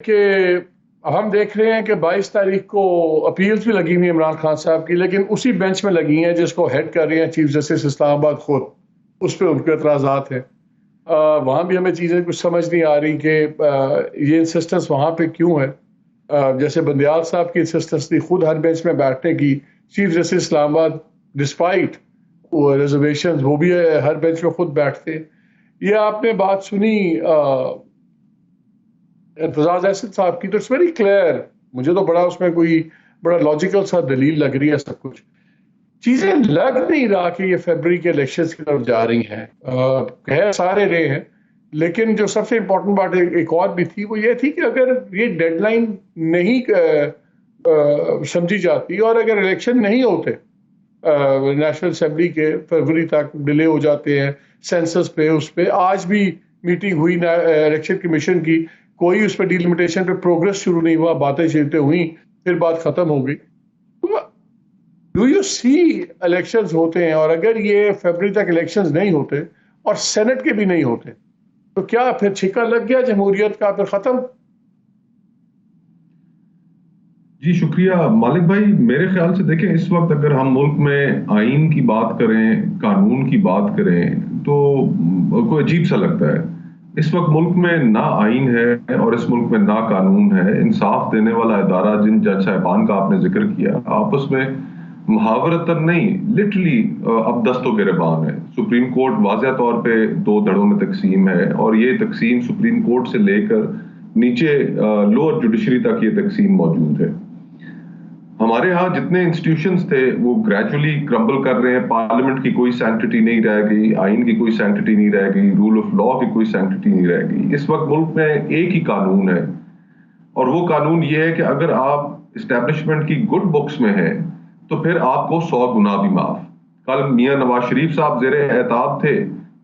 کہ ہم دیکھ رہے ہیں کہ 22 تاریخ کو اپیلز بھی لگی ہوئی ہیں عمران خان صاحب کی، لیکن اسی بینچ میں لگی ہیں جس کو ہیڈ کر رہے ہیں چیف جسٹس اسلام آباد خود، اس پہ ان کے اعتراضات ہیں۔ وہاں بھی ہمیں چیزیں کچھ سمجھ نہیں آ رہی کہ یہ انسسٹنس وہاں پہ کیوں ہے۔ جیسے بندیال صاحب کی انسسٹنس تھی خود ہر بینچ میں بیٹھنے کی، چیف جسٹس اسلام آباد ڈسپائٹ ریزرویشن وہ بھی ہر بینچ میں خود بیٹھتے۔ یہ آپ نے بات سنی اعتزاز احسن صاحب کی، تو اٹس ویری کلیئر، مجھے تو بڑا اس میں کوئی بڑا لاجیکل سا دلیل لگ رہی ہے، سب کچھ چیزیں لگ نہیں رہا کہ یہ فیبرری کے الیکشنز کی طرف جا رہی ہیں۔ کہہ سارے رہے ہیں، لیکن جو سب سے امپورٹنٹ بات ایک اور بھی تھی وہ یہ تھی کہ اگر یہ ڈیڈ لائن نہیں سمجھی جاتی اور اگر الیکشن نہیں ہوتے نیشنل اسمبلی کے فروری تک ڈیلے ہو جاتے ہیں، سینسس پہ اس پہ آج بھی میٹنگ ہوئی الیکشن کمیشن کی، کوئی اس پہ ڈیلیمیٹیشن پہ پروگرس شروع نہیں ہوا، باتیں چیتیں ہوئیں، پھر بات ختم ہو گئی۔ ڈو یو سی الیکشنز ہوتے ہیں اور اگر یہ فیبرری تک الیکشنز نہیں ہوتے اور سینٹ کے بھی نہیں ہوتے تو کیا پھر چھکا لگ گیا جمہوریت کا، پھر ختم؟ جی شکریہ مالک بھائی۔ میرے خیال سے دیکھیں، اس وقت اگر ہم ملک میں آئین کی بات کریں، قانون کی بات کریں، تو کوئی عجیب سا لگتا ہے۔ اس وقت ملک میں نہ آئین ہے اور اس ملک میں نہ قانون ہے۔ انصاف دینے والا ادارہ جن جج صاحبان کا آپ نے ذکر کیا، آپس میں محاورتاً نہیں، لٹرلی اب دست و گریبان ہے۔ سپریم کورٹ واضح طور پہ دو دھڑوں میں تقسیم ہے، اور یہ تقسیم سپریم کورٹ سے لے کر نیچے لوور جوڈیشری تک یہ تقسیم موجود ہے۔ ہمارے ہاں جتنے انسٹیٹیوشنز تھے وہ گریجولی کرمبل کر رہے ہیں۔ پارلیمنٹ کی کوئی سینکٹیٹی نہیں رہ گئی، آئین کی کوئی سینکٹیٹی نہیں رہ گئی، رول آف لا کی کوئی سینکٹیٹی نہیں رہ گئی۔ اس وقت ملک میں ایک ہی قانون ہے، اور وہ قانون یہ ہے کہ اگر آپ اسٹیبلشمنٹ کی گڈ بکس میں ہیں تو پھر آپ کو 100 گنا بھی معاف۔ کل میاں نواز شریف صاحب زیر اعتاب تھے،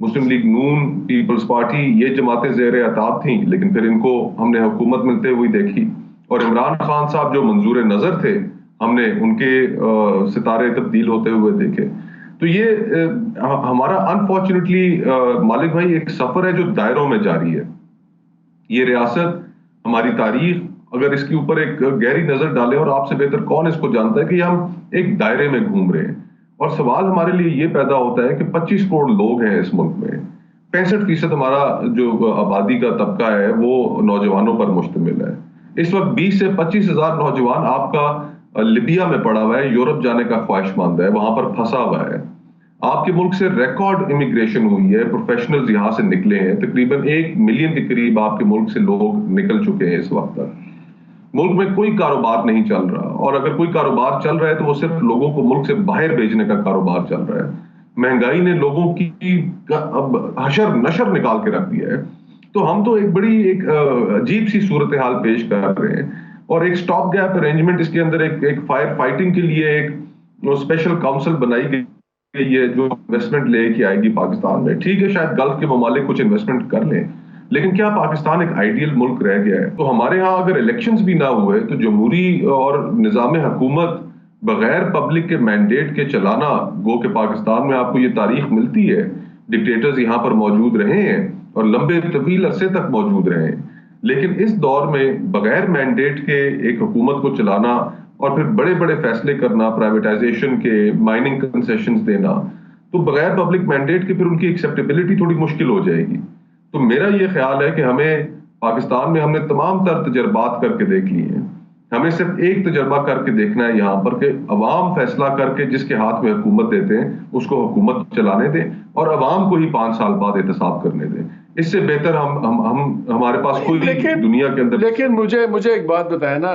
مسلم لیگ نون، پیپلز پارٹی، یہ جماعتیں زیر اعتاب تھیں، لیکن پھر ان کو ہم نے حکومت ملتے ہوئی دیکھی۔ اور عمران خان صاحب جو منظور نظر تھے، ہم نے ان کے ستارے تبدیل ہوتے ہوئے دیکھے۔ تو یہ ہمارا انفارچونیٹلی مالک بھائی ایک سفر ہے جو دائروں میں جاری ہے۔ یہ ریاست، ہماری تاریخ، اگر اس کے اوپر ایک گہری نظر ڈالیں، اور آپ سے بہتر کون اس کو جانتا ہے کہ ہم ایک دائرے میں گھوم رہے ہیں، اور سوال ہمارے لیے یہ پیدا ہوتا ہے کہ 25 کروڑ لوگ ہیں اس ملک میں، 65% ہمارا جو آبادی کا طبقہ ہے وہ نوجوانوں پر مشتمل ہے۔ اس وقت 20 سے 25 ہزار نوجوان آپ کا لیبیا میں پڑا ہوا ہے، یورپ جانے کا خواہش مند ہے، وہاں پر پھنسا ہوا ہے۔ آپ کے ملک سے ریکارڈ امیگریشن ہوئی ہے، پروفیشنلز یہاں سے نکلے ہیں، تقریباً 1 ملین کے قریب آپ کے ملک سے لوگ نکل چکے ہیں۔ اس وقت تک ملک میں کوئی کاروبار نہیں چل رہا، اور اگر کوئی کاروبار چل رہا ہے تو وہ صرف لوگوں کو ملک سے باہر بھیجنے کا کاروبار چل رہا ہے۔ مہنگائی نے لوگوں کی اب حشر نشر نکال کے رکھ دیا ہے۔ تو ہم تو ایک بڑی عجیب سی صورتحال پیش کر رہے ہیں، اور ایک سٹاپ گیپ ارینجمنٹ اس کے اندر ایک فائر فائٹنگ کے لیے ایک اسپیشل کاؤنسل بنائی گئی ہے جو انویسٹمنٹ لے کے آئے گی پاکستان میں۔ ٹھیک ہے، شاید گلف کے ممالک کچھ انویسٹمنٹ کر لیں، لیکن کیا پاکستان ایک آئیڈیل ملک رہ گیا ہے؟ تو ہمارے ہاں اگر الیکشنز بھی نہ ہوئے تو جمہوری اور نظام حکومت بغیر پبلک کے مینڈیٹ کے چلانا، گو کہ پاکستان میں آپ کو یہ تاریخ ملتی ہے، ڈکٹیٹرز یہاں پر موجود رہے ہیں اور لمبے طویل عرصے تک موجود رہے ہیں، لیکن اس دور میں بغیر مینڈیٹ کے ایک حکومت کو چلانا اور پھر بڑے بڑے فیصلے کرنا، پرائیویٹائزیشن کے، مائننگ کنسیشنز دینا، تو بغیر پبلک مینڈیٹ کے پھر ان کی ایکسیپٹیبلٹی تھوڑی مشکل ہو جائے گی۔ تو میرا یہ خیال ہے کہ ہمیں پاکستان میں ہم نے تمام تر تجربات کر کے دیکھ لیے ہیں، ہمیں صرف ایک تجربہ کر کے دیکھنا ہے یہاں پر کہ عوام فیصلہ کر کے جس کے ہاتھ میں حکومت دیتے ہیں اس کو حکومت چلانے دیں، اور عوام کو ہی 5 سال بعد احتساب کرنے دیں۔ اس سے بہتر ہمارے پاس کوئی دنیا کے اندر۔ لیکن مجھے ایک بات بتائے نا،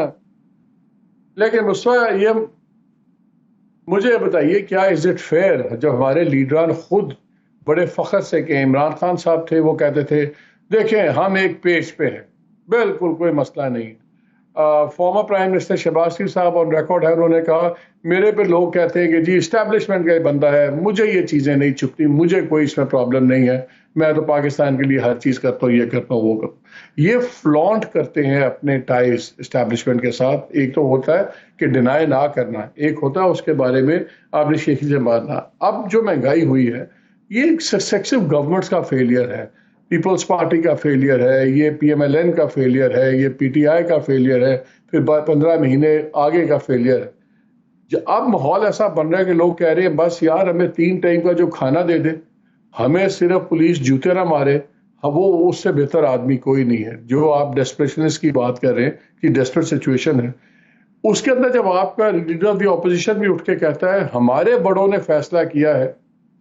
لیکن یہ مجھے بتائیے، کیا از اٹ فیئر جب ہمارے لیڈران خود بڑے فخر سے کہ عمران خان صاحب تھے، وہ کہتے تھے دیکھیں ہم ایک پیج پہ ہیں، بالکل کوئی مسئلہ نہیں۔ فارمر پرائم منسٹر شہباز شریف صاحب آن ریکارڈ ہے، انہوں نے کہا میرے پہ لوگ کہتے ہیں کہ جی اسٹیبلشمنٹ کا یہ بندہ ہے، مجھے یہ چیزیں نہیں چپتی، مجھے کوئی اس میں پرابلم نہیں ہے، میں تو پاکستان کے لیے ہر چیز کرتا ہوں، یہ کرتا ہوں، وہ کرتا ہوں۔ یہ فلانٹ کرتے ہیں اپنے ٹائز اسٹیبلشمنٹ کے ساتھ۔ ایک تو ہوتا ہے کہ ڈینائی نہ کرنا، ایک ہوتا ہے اس کے بارے میں آپ نے شیخی سے ماننا۔ اب جو مہنگائی ہوئی ہے یہ ایک سکسیسو گورنمنٹس کا فیلئر ہے۔ پیپلز پارٹی کا فیلئر ہے، یہ PMLN کا فیلئر ہے، یہ PTI کا فیلئر ہے، پھر 15 مہینے آگے کا فیلئر ہے۔ اب ماحول ایسا بن رہا ہے کہ لوگ کہہ رہے ہیں بس یار ہمیں 3 ٹائم کا جو کھانا دے دے، ہمیں صرف پولیس جوتے نہ مارے، وہ اس سے بہتر آدمی کوئی نہیں ہے۔ جو آپ ڈیسپریشنس کی بات کر رہے ہیں کہ ڈیسپریٹ سچویشن ہے، اس کے اندر جب آپ کا لیڈر آف دی اپوزیشن بھی اٹھ کے کہتا ہے ہمارے بڑوں نے فیصلہ کیا ہے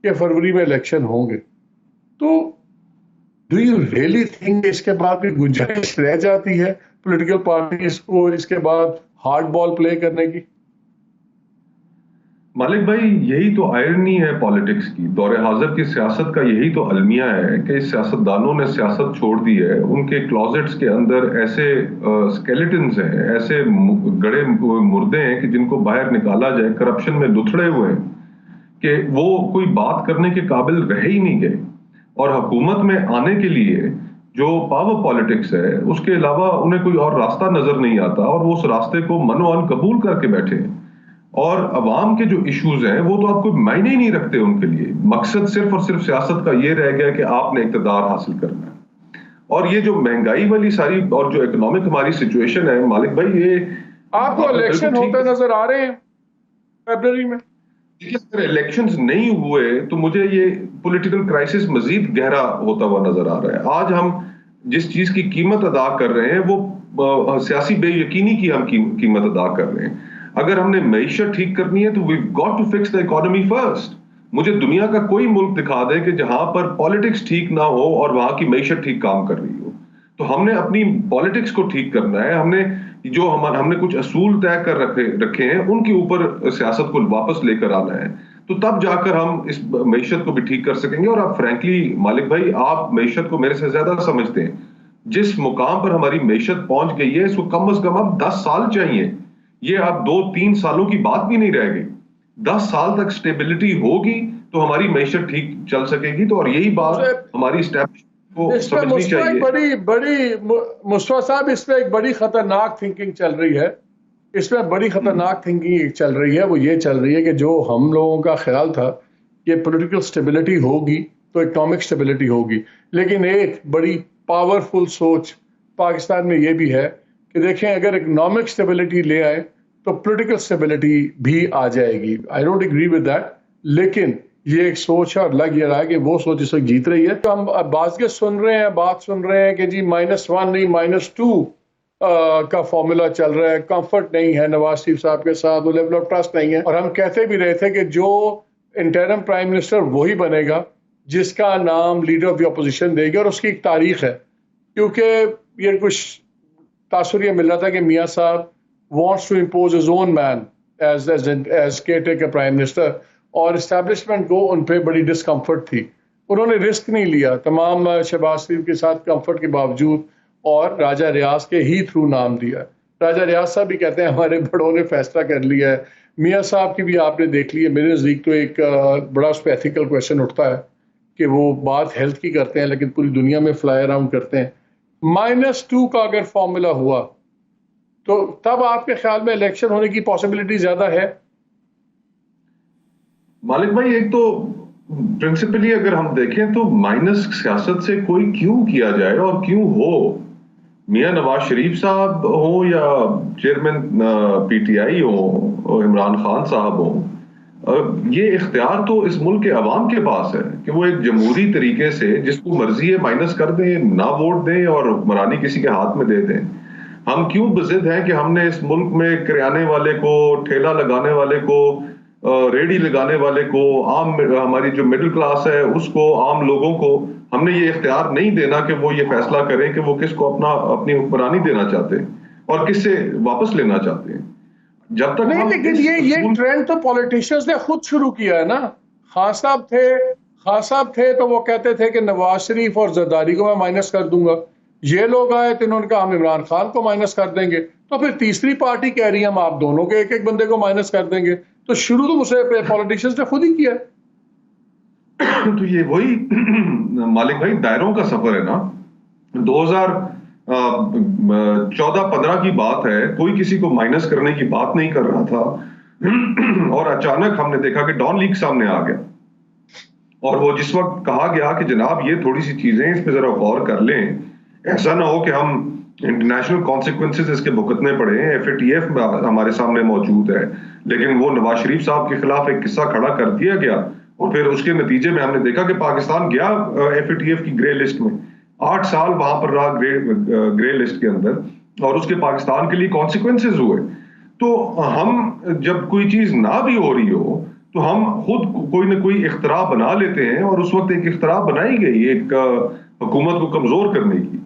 کہ فروری میں الیکشن ہوں گے، تو ڈو یو ریئلی تھنک اس کے بعد بھی گنجائش رہ جاتی ہے پولیٹیکل پارٹیز کو اس کے بعد ہارڈ بال پلے کرنے کی؟ مالک بھائی، یہی تو آئرنی ہے پالیٹکس کی، دور حاضر کی سیاست کا یہی تو المیہ ہے کہ سیاستدانوں نے سیاست چھوڑ دی ہے، ان کے کلوزٹس کے اندر ایسے سکیلیٹنز ہیں، ایسے گڑے مردے ہیں کہ جن کو باہر نکالا جائے، کرپشن میں لتھڑے ہوئے ہیں کہ وہ کوئی بات کرنے کے قابل رہ ہی نہیں گئے، اور حکومت میں آنے کے لیے جو پاور پالیٹکس ہے اس کے علاوہ انہیں کوئی اور راستہ نظر نہیں آتا، اور وہ اس راستے کو من و عن قبول کر کے بیٹھے ہیں، اور عوام کے جو ایشوز ہیں وہ تو آپ کو معنی ہی نہیں رکھتے ان کے لیے، مقصد صرف اور صرف سیاست کا یہ رہ گیا کہ آپ نے اقتدار حاصل کرنا ہے۔ اور یہ جو مہنگائی والی ساری اور جو اکنامک ہماری سچویشن ہے مالک بھائی، یہ آپ کو الیکشن ہوتے نظر آ رہے ہیں فیبرری میں؟ اگر الیکشنز نہیں ہوئے تو مجھے یہ پولیٹیکل کرائسس مزید گہرا ہوتا ہوا نظر آ رہا ہے۔ آج ہم جس چیز کی قیمت ادا کر رہے ہیں وہ سیاسی بے یقینی کی ہم قیمت ادا کر رہے ہیں۔ اگر ہم نے معیشت ٹھیک کرنی ہے تو we've got to fix the economy first۔ مجھے دنیا کا کوئی ملک دکھا دے کہ جہاں پر پالیٹکس ٹھیک نہ ہو اور وہاں کی معیشت ٹھیک کام کر رہی ہو۔ تو ہم نے اپنی پالیٹکس کو ٹھیک کرنا ہے، ہم نے کچھ اصول طے کر رکھے ہیں، ان کے اوپر سیاست کو واپس لے کر آنا ہے، تو تب جا کر ہم اس معیشت کو بھی ٹھیک کر سکیں گے۔ اور آپ فرینکلی مالک بھائی، آپ معیشت کو میرے سے زیادہ سمجھتے ہیں، جس مقام پر ہماری معیشت پہنچ گئی ہے اس کو کم از کم اب 10 سال چاہیے، یہ اب 2-3 سالوں کی بات بھی نہیں رہ گئی۔ 10 سال تک سٹیبلٹی ہوگی تو ہماری معیشت ٹھیک چل سکے گی، تو اور یہی بات ہماری اسٹیبلشمنٹ کو سمجھنی چاہیے۔ مصطفیٰ صاحب، اس میں ایک بڑی خطرناک تھنکنگ چل رہی ہے، اس میں بڑی خطرناک تھنکنگ چل رہی ہے، وہ یہ چل رہی ہے کہ جو ہم لوگوں کا خیال تھا کہ پولیٹیکل سٹیبلٹی ہوگی تو اکنامک سٹیبلٹی ہوگی، لیکن ایک بڑی پاورفل سوچ پاکستان میں یہ بھی ہے کہ دیکھیں اگر اکنامک سٹیبلٹی لے آئے تو پولیٹیکل سٹیبلٹی بھی آ جائے گی۔ I don't agree with that, لیکن یہ ایک سوچ ہے اور لگ یہ رہا ہے کہ وہ سوچ اس وقت جیت رہی ہے۔ تو ہم بات سن رہے ہیں کہ جی -1 نہیں -2 کا فارمولا چل رہا ہے، کمفرٹ نہیں ہے نواز شریف صاحب کے ساتھ، وہ لیول آف ٹرسٹ نہیں ہے، اور ہم کہتے بھی رہے تھے کہ جو انٹرم پرائم منسٹر وہی بنے گا جس کا نام لیڈر آف دی اپوزیشن دے گا، اور اس کی ایک تاریخ ہے، کیونکہ یہ کچھ تاثر یہ مل رہا تھا کہ میاں صاحب wants to impose his own man as caretaker prime minister، اور اسٹیبلشمنٹ کو ان پہ بڑی ڈسکمفرٹ تھی، انہوں نے رسک نہیں لیا تمام شہباز شریف کے ساتھ کمفرٹ کے باوجود، اور راجہ ریاض کے ہی تھرو نام دیا۔ راجہ ریاض صاحب بھی کہتے ہیں ہمارے بڑوں نے فیصلہ کر لیا ہے۔ میاں صاحب کی بھی آپ نے دیکھ لی ہے، میرے نزدیک تو ایک بڑا اس پہ ایتھیکل کویشچن اٹھتا ہے کہ وہ بات ہیلتھ کی کرتے ہیں لیکن پوری دنیا میں فلائی اراؤنڈ کرتے ہیں۔ -2 کا اگر فارمولا ہوا تو تب آپ کے خیال میں الیکشن ہونے کی پاسبلٹی زیادہ ہے؟ مالک بھائی، ایک تو پرنسپلی اگر ہم دیکھیں تو مائنس سیاست سے کوئی کیوں کیا جائے اور کیوں ہو، میاں نواز شریف صاحب ہوں یا چیئرمین PTI ہوں عمران خان صاحب ہوں، یہ اختیار تو اس ملک کے عوام کے پاس ہے کہ وہ ایک جمہوری طریقے سے جس کو مرضی ہے مائنس کر دیں، نہ ووٹ دیں اور حکمرانی کسی کے ہاتھ میں دے دیں۔ ہم کیوں بضد ہیں کہ ہم نے اس ملک میں کریانے والے کو، ٹھیلا لگانے والے کو، ریڑی لگانے والے کو، عام ہماری جو مڈل کلاس ہے اس کو، عام لوگوں کو ہم نے یہ اختیار نہیں دینا کہ وہ یہ فیصلہ کریں کہ وہ کس کو اپنی حکمرانی دینا چاہتے ہیں اور کس سے واپس لینا چاہتے ہیں۔ جب تک نہیں، لیکن یہ ٹرینڈ تو پولیٹیشنز نے خود شروع کیا ہے نا۔ خان صاحب تھے تو وہ کہتے تھے کہ نواز شریف اور زرداری کو میں مائنس کر دوں گا، یہ لوگ آئے تو انہوں نے کہا ہم عمران خان کو مائنس کر دیں گے، تو پھر تیسری پارٹی کہہ رہی ہے ہم آپ دونوں کے ایک بندے کو مائنس کر دیں گے، تو شروع تو مجھے پولیٹیشنز نے خود ہی کیا۔ تو یہ وہی مالک بھائی دائروں کا سفر ہے نا۔ 2014-15 کی بات ہے، کوئی کسی کو مائنس کرنے کی بات نہیں کر رہا تھا، اور اچانک ہم نے دیکھا کہ ڈان لیگ سامنے آ گیا، اور وہ جس وقت کہا گیا کہ جناب یہ تھوڑی سی چیزیں اس پہ ذرا غور کر لیں، ایسا نہ ہو کہ ہم انٹرنیشنل کانسیکوینسز اس کے بھگتنے پڑے ہیں، ایف اے ٹی ایف ہمارے سامنے موجود ہے، لیکن وہ نواز شریف صاحب کے خلاف ایک قصہ کھڑا کر دیا گیا اور پھر اس کے نتیجے میں ہم نے دیکھا کہ پاکستان گیا ایف اے ٹی ایف کی گرے لسٹ میں، 8 سال وہاں پر رہا گرے لسٹ کے اندر، اور اس کے پاکستان کے لیے کانسیکوینسز ہوئے۔ تو ہم جب کوئی چیز نہ بھی ہو رہی ہو تو ہم خود کوئی نہ کوئی اختراع بنا لیتے ہیں، اور اس وقت ایک اختراع بنائی گئی ایک حکومت کو کمزور کرنے کی۔